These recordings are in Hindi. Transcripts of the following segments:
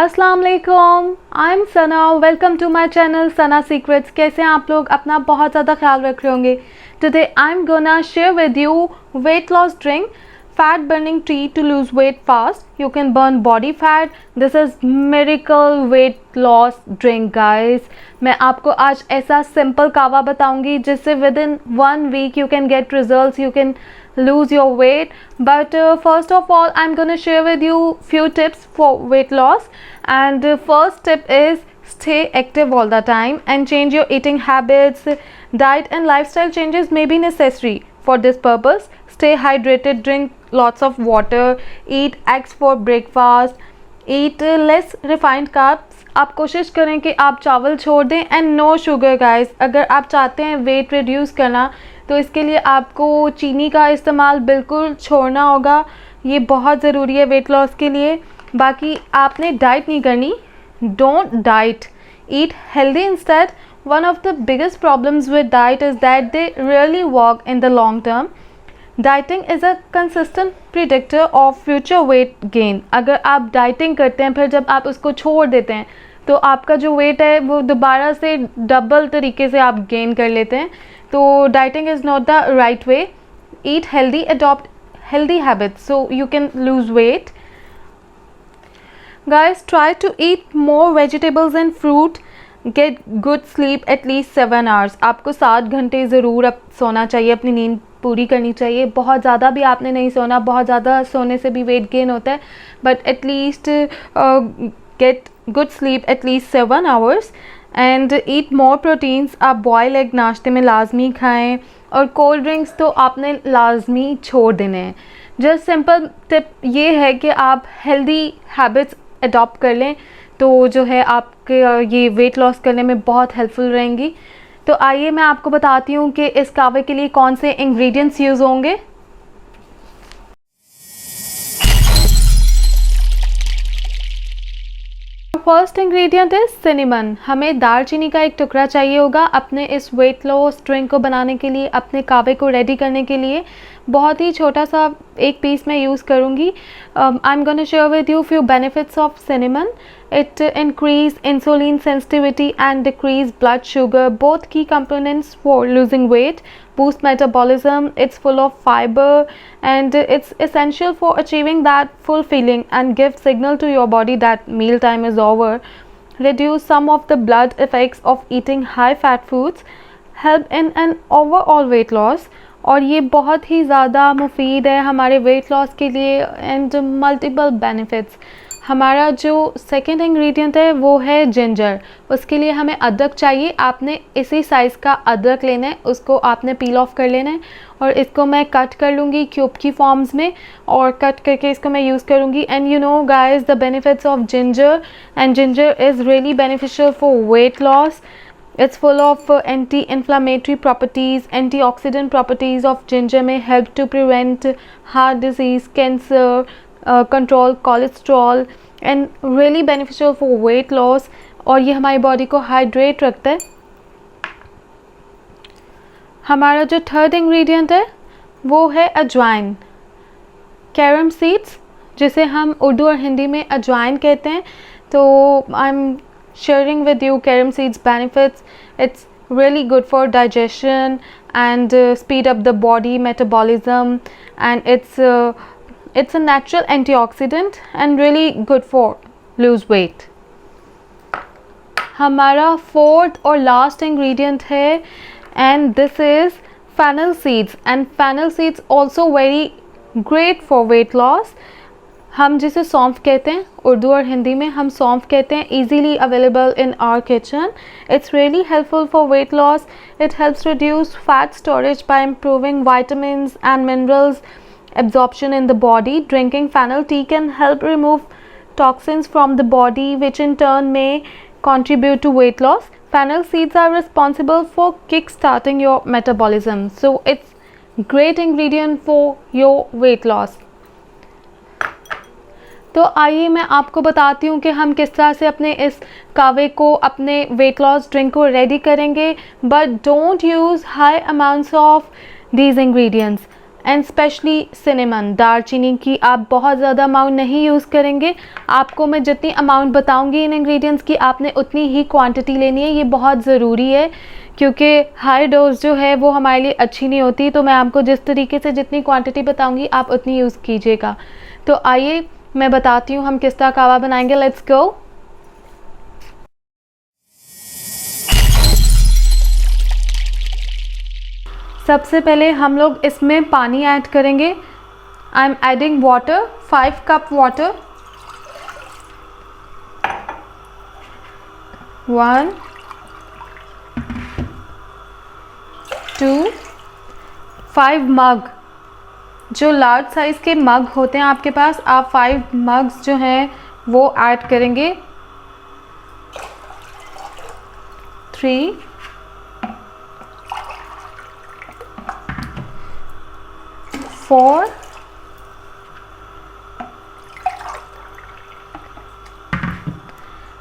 अस्सलाम वालेकुम, I am Sana. Welcome to my channel Sana secrets. कैसे हैं आप लोग? अपना बहुत ज़्यादा ख्याल रख रहे होंगे। Today I am gonna share with you weight loss drink, fat burning tea to lose weight fast. You can burn body fat. This is miracle weight loss drink guys. मैं आपको आज ऐसा सिंपल कावा बताऊंगी जिससे within 1 week you can get results, you can lose your weight. But first of all, I'm gonna share with you few tips for weight loss. And first tip is stay active all the time and change your eating habits. Diet and lifestyle changes may be necessary for this purpose. Stay hydrated, drink lots of water, eat eggs for breakfast, eat less refined carbs. आप कोशिश करें कि आप चावल छोड़ दें एंड नो शुगर गाइस। अगर आप चाहते हैं वेट रिड्यूस करना तो इसके लिए आपको चीनी का इस्तेमाल बिल्कुल छोड़ना होगा। ये बहुत ज़रूरी है वेट लॉस के लिए। बाकी आपने डाइट नहीं करनी, don't diet, eat healthy instead. One of the biggest problems with diet is that they really work in the long term. Dieting is a consistent predictor of future weight gain. अगर आप डाइटिंग करते हैं फिर जब आप उसको छोड़ देते हैं तो आपका जो वेट है वो दोबारा से डबल तरीके से आप गेन कर लेते हैं। तो dieting is not the right way. Eat healthy, adopt healthy habits so you can lose weight. Guys, try to eat more vegetables and fruit. Get good sleep at least 7 hours. आपको 7 घंटे ज़रूर अब सोना चाहिए, अपनी नींद पूरी करनी चाहिए। बहुत ज़्यादा भी आपने नहीं सोना, बहुत ज़्यादा सोने से भी वेट गेन होता है। But at least get good sleep at least 7 hours and eat more proteins. आप बॉयल एग नाश्ते में लाजमी खाएं और कोल्ड ड्रिंक्स तो आपने लाजमी छोड़ देने हैं। जस्ट सिंपल टिप ये है कि आप हेल्दी हैबिट्स अडॉप्ट कर लें तो जो है आपके ये वेट लॉस करने में बहुत हेल्पफुल रहेंगी। तो आइए मैं आपको बताती हूँ कि इस कावे के लिए कौन से इंग्रेडिएंट्स यूज़ होंगे। फर्स्ट इंग्रेडिएंट है सिनेमन। हमें दालचीनी का एक टुकड़ा चाहिए होगा अपने इस वेट लॉस ड्रिंक को बनाने के लिए, अपने कावे को रेडी करने के लिए। बहुत ही छोटा सा एक पीस मैं यूज़ करूँगी। आई am gonna share with you few benefits of cinnamon. It increase insulin sensitivity and decrease blood sugar, both key components for losing weight. Boost metabolism. It's full of fiber and it's essential for achieving that full feeling and give signal to your body that meal time is over. Reduce some of the blood effects of eating high fat foods. Help in an overall weight loss. और ये बहुत ही ज़्यादा मुफीद है हमारे वेट लॉस के लिए एंड मल्टीपल बेनिफिट्स। हमारा जो सेकंड इंग्रेडिएंट है वो है जिंजर। उसके लिए हमें अदरक चाहिए। आपने इसी साइज़ का अदरक लेना है, उसको आपने पील ऑफ कर लेना है और इसको मैं कट कर लूँगी क्यूब की फॉर्म्स में और कट करके इसको मैं यूज़ करूँगी। And you know guys the benefits of ginger, and ginger is really beneficial for weight loss. It's full of anti-inflammatory properties. Antioxidant properties of ginger may help to prevent heart disease, cancer, control cholesterol, and really beneficial for weight loss. और ये हमारी बॉडी को हाइड्रेट रखता है। हमारा जो थर्ड इंग्रेडिएंट है वो है अजवाइन, कैरम सीड्स, जिसे हम उर्दू और हिंदी में अजवाइन कहते हैं। तो I am sharing with you carom seeds benefits. It's really good for digestion and speed up the body metabolism, and it's a natural antioxidant and really good for lose weight. हमारा फोर्थ और लास्ट इंग्रेडिएंट है and this is fennel seeds, and fennel seeds also very great for weight loss. हम जिसे सौंफ कहते हैं, उर्दू और हिंदी में हम सौंफ कहते हैं, easily available in our kitchen. It's really helpful for weight loss. It helps reduce fat storage by improving vitamins and minerals absorption in the body. Drinking fennel tea can help remove toxins from the body, which in turn may contribute to weight loss. Fennel seeds are responsible for kick-starting your metabolism, so it's great ingredient for your weight loss. तो आइए मैं आपको बताती हूँ कि हम किस तरह से अपने इस कावे को, अपने वेट लॉस ड्रिंक को रेडी करेंगे. But don't use high amounts of these ingredients. And specially cinnamon, दालचीनी की आप बहुत ज़्यादा अमाउंट नहीं यूज़ करेंगे। आपको मैं जितनी अमाउंट बताऊंगी इन इंग्रेडिएंट्स की, आपने उतनी ही क्वांटिटी लेनी है। ये बहुत ज़रूरी है क्योंकि हाई डोज जो है वो हमारे लिए अच्छी नहीं होती। तो मैं आपको जिस तरीके से जितनी क्वांटिटी बताऊंगी आप उतनी यूज़ कीजिएगा। तो आइए मैं बताती हूँ हम किस तरह कहवा बनाएंगे। Let's go. सबसे पहले हम लोग इसमें पानी ऐड करेंगे। I am adding water, 5 cup water. 1 2 5 मग, जो लार्ज साइज़ के मग होते हैं आपके पास, आप 5 मग्स जो हैं वो ऐड करेंगे। 3 4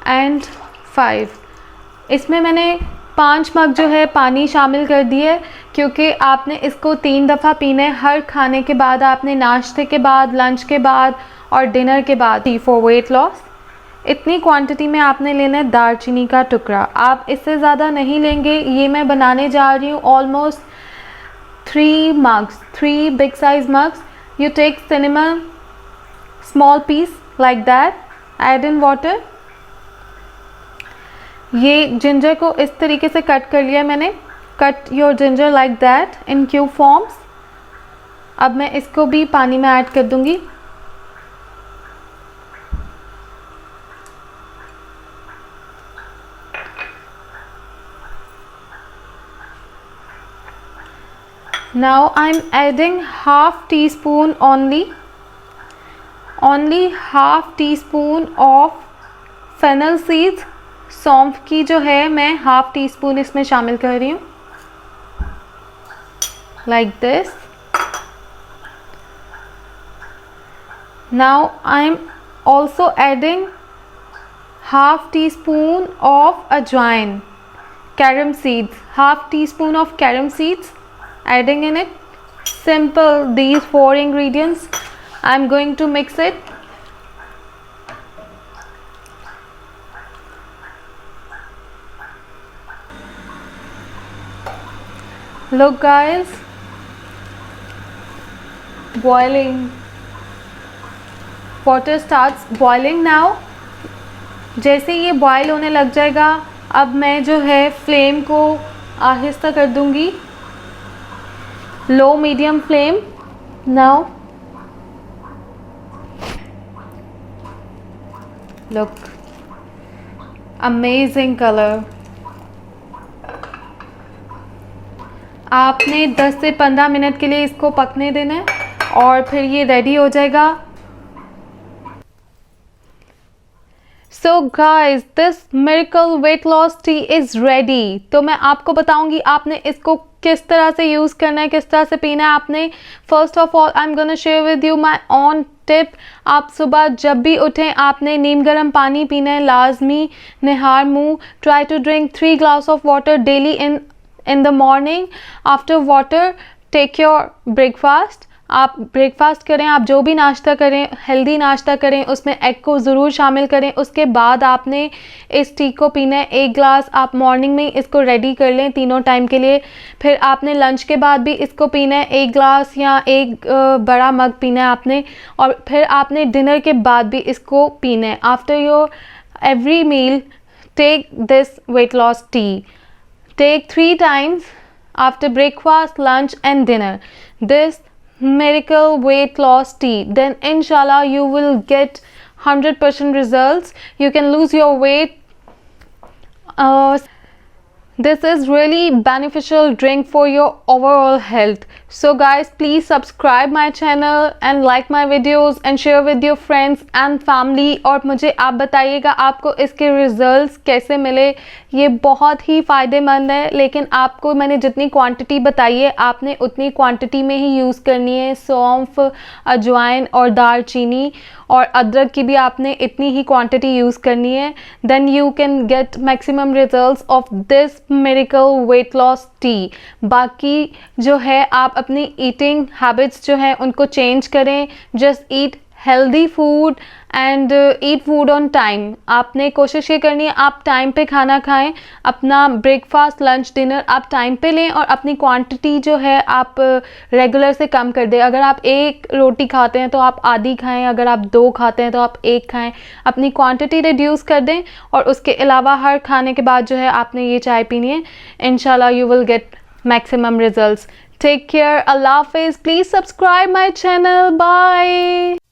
एंड 5। इसमें मैंने 5 मग जो है पानी शामिल कर दिए क्योंकि आपने इसको 3 दफ़ा पीना है। हर खाने के बाद, आपने नाश्ते के बाद, लंच के बाद और डिनर के बाद। फॉर वेट लॉस इतनी क्वांटिटी में आपने लेना है दालचीनी का टुकड़ा। आप इससे ज़्यादा नहीं लेंगे। ये मैं बनाने जा रही हूँ almost 3 mugs, 3 big size mugs. You take cinnamon, small piece like that, add in water. ये जिंजर को इस तरीके से कट कर लिया मैंने। Cut your ginger like that in cube forms. अब मैं इसको भी पानी में ऐड कर दूंगी। Now I'm adding half teaspoon only half teaspoon of fennel seeds। सौंफ की जो है मैं हाफ टी स्पून इसमें शामिल कर रही हूँ, like this। Now I'm also adding half teaspoon of ajwain, carom seeds, half teaspoon of carom seeds adding in it। Simple, these 4 ingredients। I'm going to mix it। Look guys, boiling, water starts boiling now। जैसे ये बॉयल होने लग जाएगा, अब मैं जो है फ्लेम को आहिस्ता कर दूंगी, low medium flame. Now look, amazing colour. आपने 10 से 15 मिनट के लिए इसको पकने देना है और फिर ये रेडी हो जाएगा। So guys, this miracle weight loss tea is ready। तो मैं आपको बताऊंगी आपने इसको किस तरह से यूज़ करना है, किस तरह से पीना है आपने। First of all I am gonna share with you my on tip. आप सुबह जब भी उठें आपने नीम गर्म पानी पीना है लाजमी, निहार मुँह। Try to drink 3 glass of water daily in the morning। after water take your breakfast। आप ब्रेकफास्ट करें, आप जो भी नाश्ता करें, हेल्दी नाश्ता करें, उसमें एग को ज़रूर शामिल करें। उसके बाद आपने इस टी को पीना है 1 ग्लास। आप मॉर्निंग में इसको रेडी कर लें तीनों टाइम के लिए। फिर आपने लंच के बाद भी इसको पीना है 1 ग्लास या 1 बड़ा मग पीना है आपने। और फिर आपने डिनर के बाद भी इसको पीना है। After your every meal take this weight loss tea. Take 3 times after breakfast, lunch and dinner this miracle weight loss tea। Then inshallah you will get 100% results। You can lose your weight। This is really beneficial drink for your overall health। So guys, please subscribe my channel and like my videos and share with your friends and family। और मुझे आप बताइएगा आपको इसके रिजल्ट्स कैसे मिले। ये बहुत ही फ़ायदेमंद है, लेकिन आपको मैंने जितनी क्वांटिटी बताई है आपने उतनी क्वांटिटी में ही यूज़ करनी है। सौंफ, अजवाइन और दालचीनी और अदरक की भी आपने इतनी ही क्वांटिटी यूज़ करनी है। Then you can get maximum results of this miracle weight loss tea. बाकी जो है आप अपनी ईटिंग हैबिट्स जो हैं उनको चेंज करें. Just eat healthy food and eat food on time. आपने कोशिश ये करनी है आप टाइम पे खाना खाएं. अपना ब्रेकफास्ट, लंच, डिनर आप टाइम पे लें और अपनी क्वांटिटी जो है आप रेगुलर से कम कर दें. अगर आप एक रोटी खाते हैं तो आप आधी खाएं, अगर आप 2 खाते हैं तो आप 1 खाएं. अपनी क्वांटिटी रिड्यूस कर दें और उसके अलावा हर खाने के बाद जो है आपने ये चाय पीनी है. इंशाल्लाह you will get maximum results. Take care. Allah Hafiz. Please subscribe my channel. Bye.